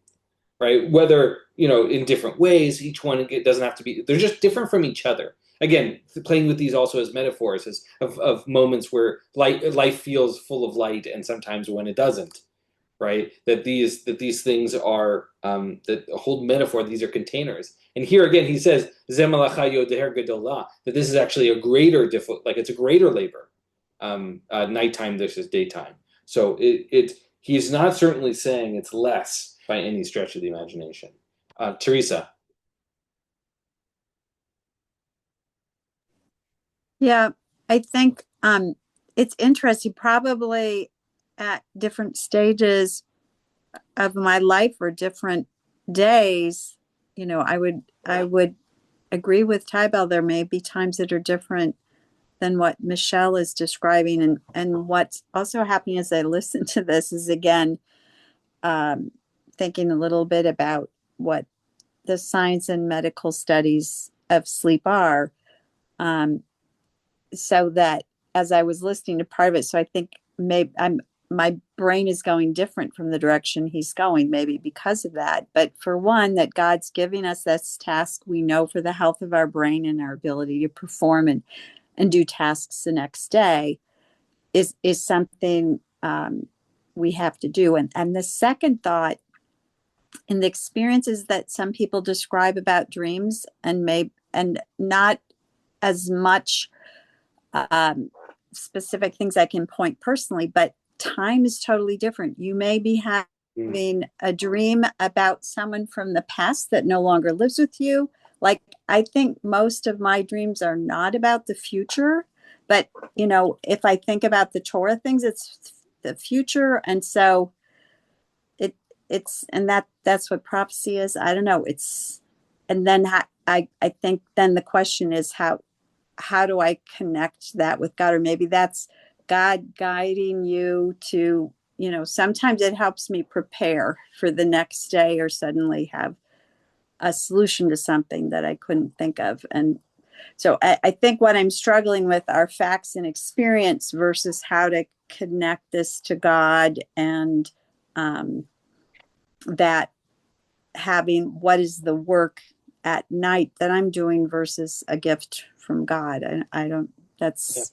right? Whether, in different ways, each one doesn't have to be, they're just different from each other. Again, playing with these also as metaphors of moments where life feels full of light and sometimes when it doesn't, right? That these things are, that hold metaphor, these are containers. And here again, he says, that this is actually a greater, it's a greater labor, nighttime versus daytime. So he's not certainly saying it's less by any stretch of the imagination. Teresa. Yeah, I think it's interesting. Probably at different stages of my life or different days, I would agree with Tybell. There may be times that are different than what Michelle is describing, and what's also happening as I listen to this is again thinking a little bit about what the science and medical studies of sleep are. So that as I was listening to part of it, so I think maybe my brain is going different from the direction he's going, maybe because of that. But for one, that God's giving us this task, we know, for the health of our brain and our ability to perform and do tasks the next day is something we have to do. And the second thought in the experiences that some people describe about dreams and not as much specific things I can point personally, but time is totally different. You may be having a dream about someone from the past that no longer lives with you. Like, I think most of my dreams are not about the future, but if I think about the Torah things, it's the future. And so that's what prophecy is. I don't know. And then I think then the question is how do I connect that with God? Or maybe that's God guiding you to, sometimes it helps me prepare for the next day or suddenly have a solution to something that I couldn't think of. And so I think what I'm struggling with are facts and experience versus how to connect this to God, and that having what is the work at night that I'm doing versus a gift from God. I don't, that's.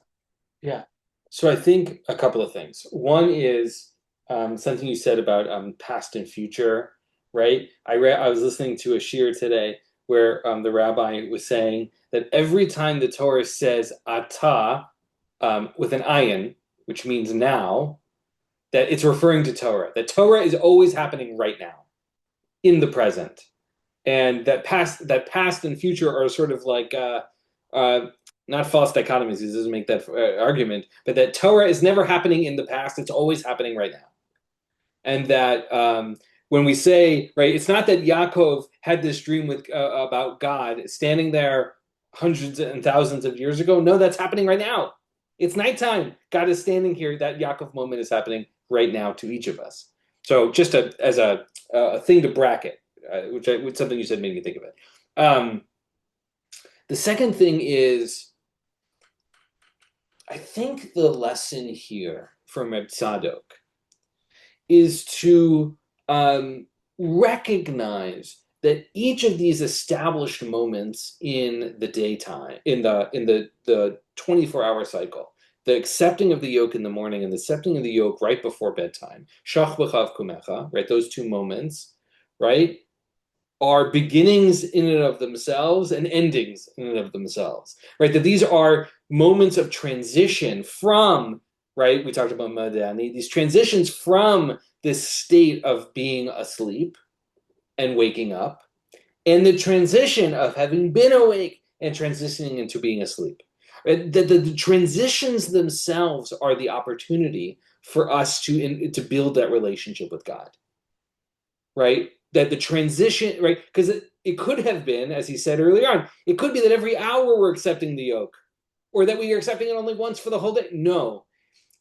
Yeah. So I think a couple of things. One is something you said about past and future, right? I was listening to a shir today where the rabbi was saying that every time the Torah says ata with an ayin, which means now, that it's referring to Torah. That Torah is always happening right now, in the present, and that past and future are sort of like not false dichotomies, he doesn't make that argument, but that Torah is never happening in the past, it's always happening right now. And that when we say, right, it's not that Yaakov had this dream about God standing there hundreds and thousands of years ago. No, that's happening right now. It's nighttime. God is standing here. That Yaakov moment is happening right now to each of us. So just as a thing to bracket, which something you said made me think of it. The second thing is, I think the lesson here from Reb Tzadok is to recognize that each of these established moments in the daytime, in the 24-hour cycle, the accepting of the yoke in the morning and the accepting of the yoke right before bedtime, shach b'chav kumecha, right, those two moments, right, are beginnings in and of themselves and endings in and of themselves, right? That these are moments of transition from, right, we talked about Madani, these transitions from this state of being asleep and waking up, and the transition of having been awake and transitioning into being asleep. Right? The transitions themselves are the opportunity for us to build that relationship with God, right? That the transition, right? Because it could have been, as he said earlier on, it could be that every hour we're accepting the yoke, or that we are accepting it only once for the whole day. No.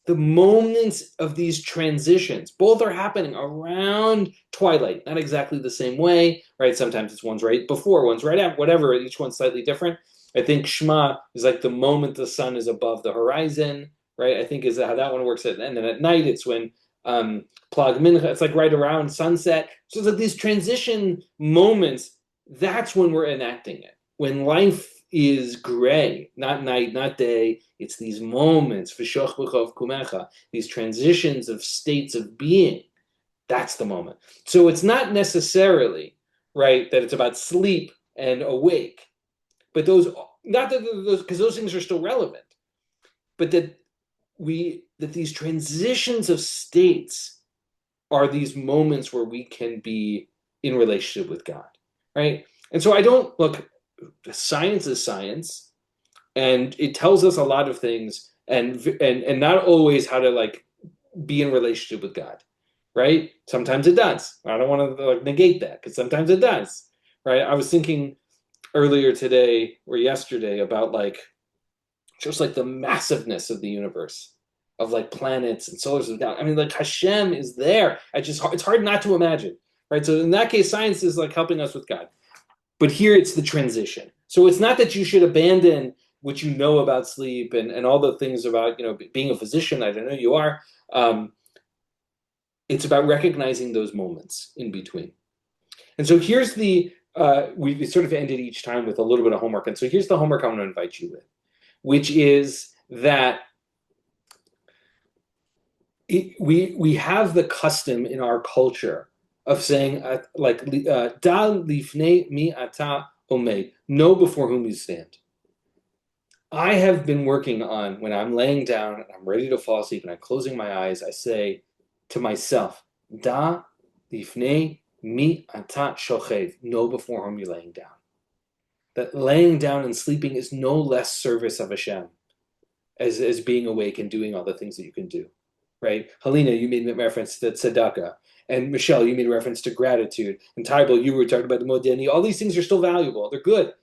The moments of these transitions, both are happening around twilight, not exactly the same way, right? Sometimes it's one's right before, one's right after, whatever, each one's slightly different. I think Shema is like the moment the sun is above the horizon, right? I think is how that one works. And then at night, it's when Plag Mincha, it's like right around sunset. So it's like these transition moments, that's when we're enacting it. When life is gray, not night, not day. It's these moments, v'shoch b'chov kumecha, these transitions of states of being. That's the moment. So it's not necessarily, right, that it's about sleep and awake, but those, not that those, because those things are still relevant, but that these transitions of states are these moments where we can be in relationship with God, right? And so I don't look. Science is science, and it tells us a lot of things, and not always how to like be in relationship with God, right? Sometimes it does. I don't want to negate that, because sometimes it does, right? I was thinking earlier today or yesterday about like just like the massiveness of the universe, of like planets and solar systems. I mean, like Hashem is there. It's hard not to imagine, right? So in that case, science is like helping us with God. But here it's the transition. So it's not that you should abandon what you know about sleep and all the things about, being a physician. I don't know, you are. It's about recognizing those moments in between. And so here's we sort of ended each time with a little bit of homework. And so here's the homework I want to invite you with, which is that we have the custom in our culture of saying, da lifnei mi ata omed, know before whom you stand. I have been working on, when I'm laying down and I'm ready to fall asleep and I'm closing my eyes, I say to myself, da lifnei mi ata shochev, know before whom you're laying down. That laying down and sleeping is no less service of Hashem as being awake and doing all the things that you can do, right? Helena, you made reference to tzedakah. And Michelle, you made reference to gratitude. And Tybal, you were talking about the modeni. All these things are still valuable. They're good.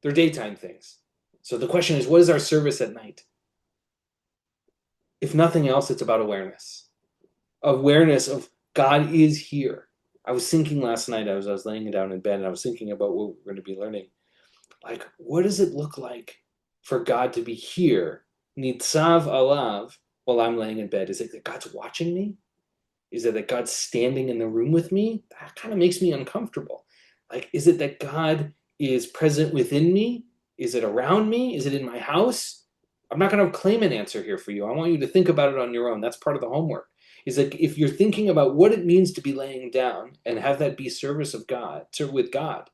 They're daytime things. So the question is, what is our service at night? If nothing else, it's about awareness. Awareness of God is here. I was thinking last night, I was laying down in bed, and I was thinking about what we're going to be learning. Like, what does it look like for God to be here, nitzav alav, while I'm laying in bed? Is it that God's watching me? Is it that God's standing in the room with me? That kind of makes me uncomfortable. Like, is it that God is present within me? Is it around me? Is it in my house? I'm not going to claim an answer here for you. I want you to think about it on your own. That's part of the homework. Is like, if you're thinking about what it means to be laying down and have that be service of God, serve with God,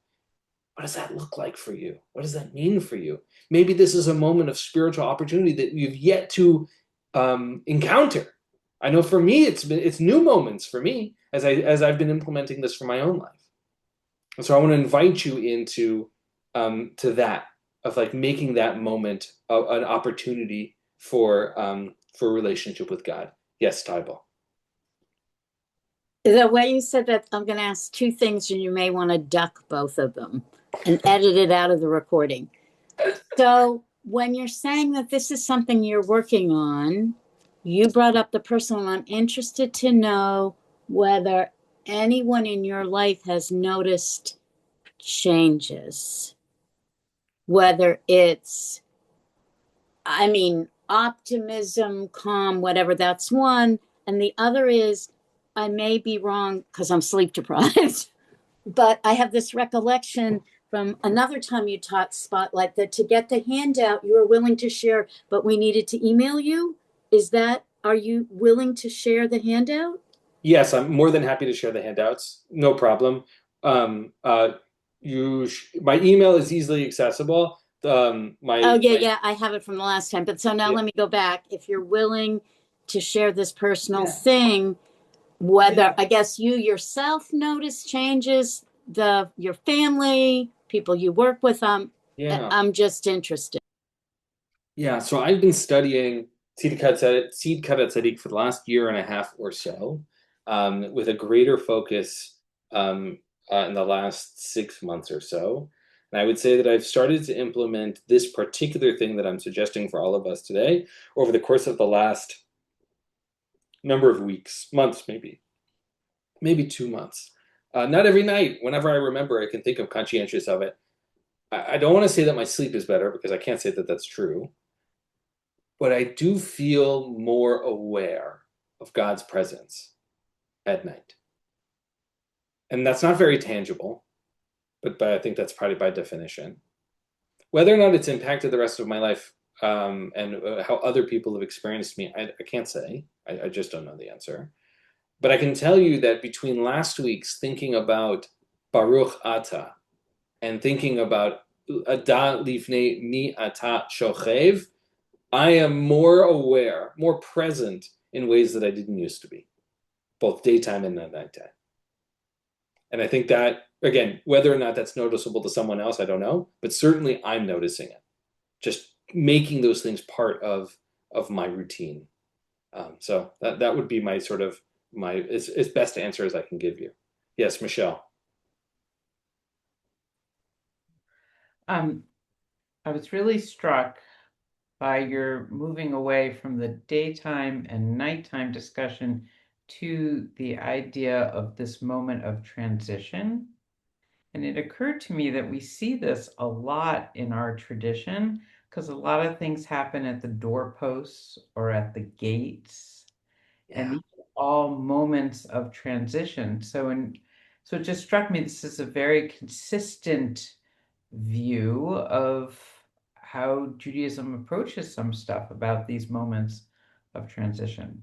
what does that look like for you? What does that mean for you? Maybe this is a moment of spiritual opportunity that you've yet to encounter. I know for me, it's new moments for me as I've been implementing this for my own life. And so I want to invite you into to that like making that moment an opportunity for relationship with God. Yes, Tybal. The way you said that, I'm going to ask two things, and you may want to duck both of them and edit it out of the recording. So when you're saying that this is something you're working on, you brought up the personal. I'm interested to know whether anyone in your life has noticed changes, whether it's, I mean, optimism, calm, whatever, that's one. And the other is, I may be wrong because I'm sleep deprived, but I have this recollection from another time you taught Spotlight that to get the handout, you were willing to share, but we needed to email you. Are you willing to share the handout? Yes, I'm more than happy to share the handouts. No problem. My email is easily accessible. Yeah, I have it from the last time. But so now let me go back. If you're willing to share this personal thing, whether I guess you yourself notice changes, your family, people you work with, I'm just interested. Yeah, so I've been studying Seed Karat Tzedek for the last year and a half or so, with a greater focus in the last 6 months or so. And I would say that I've started to implement this particular thing that I'm suggesting for all of us today over the course of the last number of weeks, months, maybe 2 months. Not every night. Whenever I remember, I can think of conscientious of it. I don't want to say that my sleep is better because I can't say that that's true. But I do feel more aware of God's presence at night. And that's not very tangible, but I think that's probably by definition. Whether or not it's impacted the rest of my life, and how other people have experienced me, I can't say. I just don't know the answer. But I can tell you that between last week's thinking about Baruch Ata and thinking about Ada Lifnei Mi Ata Shochev, I am more aware, more present in ways that I didn't used to be, both daytime and nighttime. And I think that, again, whether or not that's noticeable to someone else, I don't know, but certainly I'm noticing it. Just making those things part of my routine. So that would be my sort of as best answer as I can give you. Yes, Michelle. I was really struck by your moving away from the daytime and nighttime discussion to the idea of this moment of transition. And it occurred to me that we see this a lot in our tradition because a lot of things happen at the doorposts or at the gates. And these are all moments of transition. So it just struck me this is a very consistent view of how Judaism approaches some stuff about these moments of transition.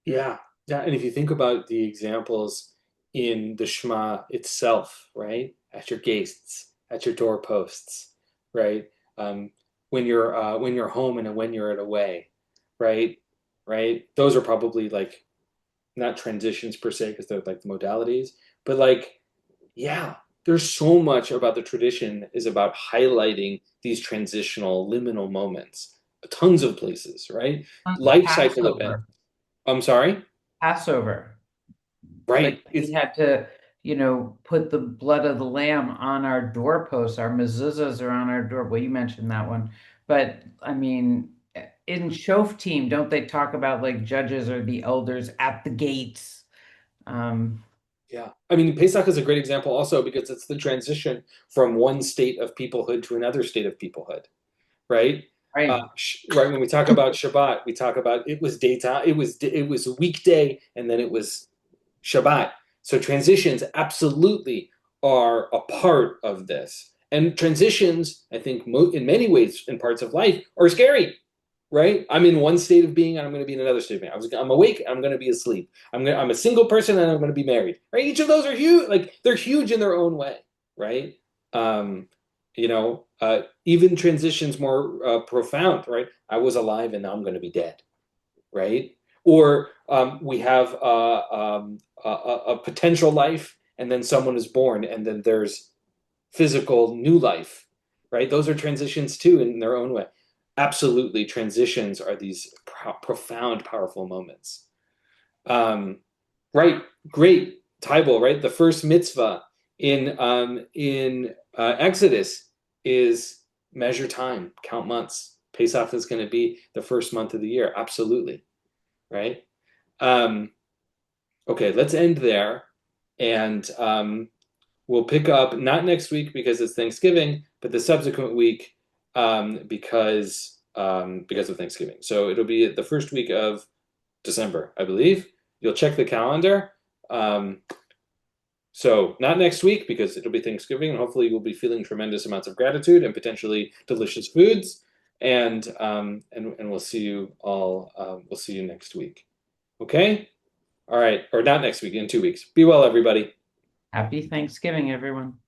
Yeah. And if you think about the examples in the Shema itself, right? At your gates, at your doorposts, right? When you're home and when you're away, right? Right? Those are probably like not transitions per se because they're like the modalities, but like, yeah, there's so much about the tradition is about highlighting these transitional liminal moments. Tons of places, right? Life cycle event. I'm sorry? Passover. Right. Like we had to, put the blood of the lamb on our doorposts. Our mezuzahs are on our door. Well, you mentioned that one. But I mean, in Shoftim, don't they talk about like judges or the elders at the gates? Yeah. I mean, Pesach is a great example also because it's the transition from one state of peoplehood to another state of peoplehood, right? Right. Right. When we talk about Shabbat, we talk about it was daytime, it was a weekday, and then it was Shabbat. So transitions absolutely are a part of this. And transitions, I think, in many ways in parts of life are scary, right? I'm in one state of being and I'm going to be in another state of being. I'm awake and I'm going to be asleep. I'm a single person and I'm going to be married, right? Each of those are huge. Like they're huge in their own way, right? Even transitions more profound, right? I was alive and now I'm going to be dead, right? Or we have a potential life and then someone is born and then there's physical new life, right? Those are transitions too in their own way. Absolutely, transitions are these profound, powerful moments. Right, great, Tybal, right? The first mitzvah in Exodus is measure time, count months. Pesach is going to be the first month of the year. Absolutely, right? Okay, let's end there, and we'll pick up not next week because it's Thanksgiving, but the subsequent week because of Thanksgiving. So it'll be the first week of December, I believe. You'll check the calendar. So not next week because it'll be Thanksgiving, and hopefully you'll be feeling tremendous amounts of gratitude and potentially delicious foods. And we'll see you all. We'll see you next week. Okay. All right. Or not next week, in 2 weeks. Be well, everybody. Happy Thanksgiving, everyone.